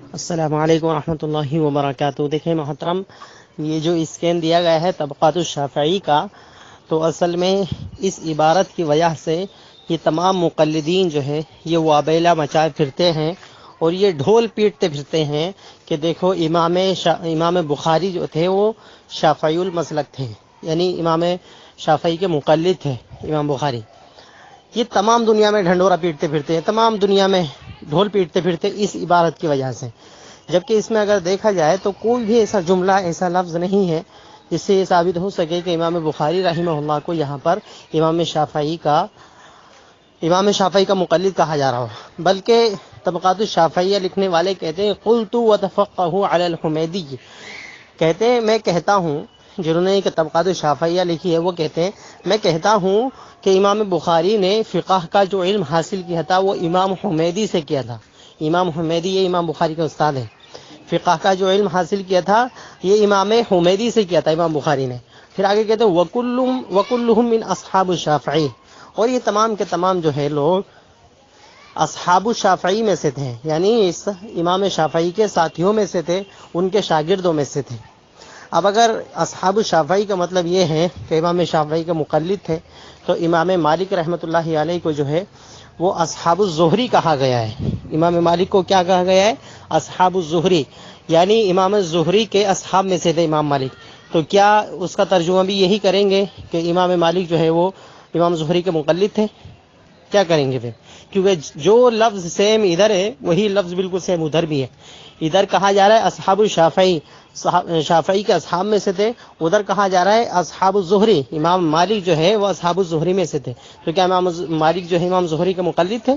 السلام علیکم ورحمۃ اللہ وبرکاتہ۔ دیکھیں محترم، یہ جو اسکین دیا گیا ہے طبقات الشافعی کا، تو اصل میں اس عبارت کی وجہ سے یہ تمام مقلدین جو ہے یہ وابیلہ مچائے پھرتے ہیں اور یہ ڈھول پیٹتے پھرتے ہیں کہ دیکھو امام بخاری جو تھے وہ شافعی المسلک تھے، یعنی امام شافعی کے مقلد تھے امام بخاری۔ یہ تمام دنیا میں ڈھنڈورا پیٹتے پھرتے ہیں، تمام دنیا میں ڈھول پیٹتے پھرتے اس عبارت کی وجہ سے، جبکہ اس میں اگر دیکھا جائے تو کوئی بھی ایسا جملہ، ایسا لفظ نہیں ہے جس سے یہ ثابت ہو سکے کہ امام بخاری رحمہ اللہ کو یہاں پر امام شافعی کا مقلد کہا جا رہا ہو، بلکہ طبقات الشافعیہ لکھنے والے کہتے ہیں قلت وتفقه علی الحمیدی، کہتے ہیں میں کہتا ہوں، جنہوں نے ایک طبقات الشافعیہ لکھی ہے وہ کہتے ہیں میں کہتا ہوں کہ امام بخاری نے فقہ کا جو علم حاصل کیا تھا وہ امام حمیدی سے کیا تھا۔ امام حمیدی یہ امام بخاری کے استاد ہیں۔ فقہ کا جو علم حاصل کیا تھا یہ امام حمیدی سے کیا تھا امام بخاری نے۔ پھر آگے کہتے ہیں وَكُلُّهُم مِّنْ أَصْحَابِ الشَّافِعِيِّ، اور یہ تمام کے تمام جو ہے لوگ اصحاب الشافعی میں سے تھے، یعنی اس امام شافعی کے ساتھیوں میں سے تھے، ان کے شاگردوں میں سے تھے۔ اب اگر اصحاب الشافعی کا مطلب یہ ہے کہ امام شافعی کے مقلد تھے، تو امام مالک رحمۃ اللہ علیہ کو جو ہے وہ اصحاب الزہری کہا گیا ہے۔ امام مالک کو کیا کہا گیا ہے؟ اصحاب الزہری، یعنی امام زہری کے اصحاب میں سے تھے امام مالک۔ تو کیا اس کا ترجمہ بھی یہی کریں گے کہ امام مالک جو ہے وہ امام زہری کے مقلد تھے؟ کیا کریں گے پھر؟ کیونکہ جو لفظ سیم ادھر ہے وہی لفظ بالکل سیم ادھر بھی ہے۔ ادھر کہا جا رہا ہے اصحاب الشافعی، شافعی کے اصحاب میں سے تھے، ادھر کہا جا رہا ہے اصحاب الزہری، امام مالک جو ہے وہ اصحاب الزہری میں سے تھے۔ تو کیا امام مالک جو ہے امام زہری کے مقلد تھے؟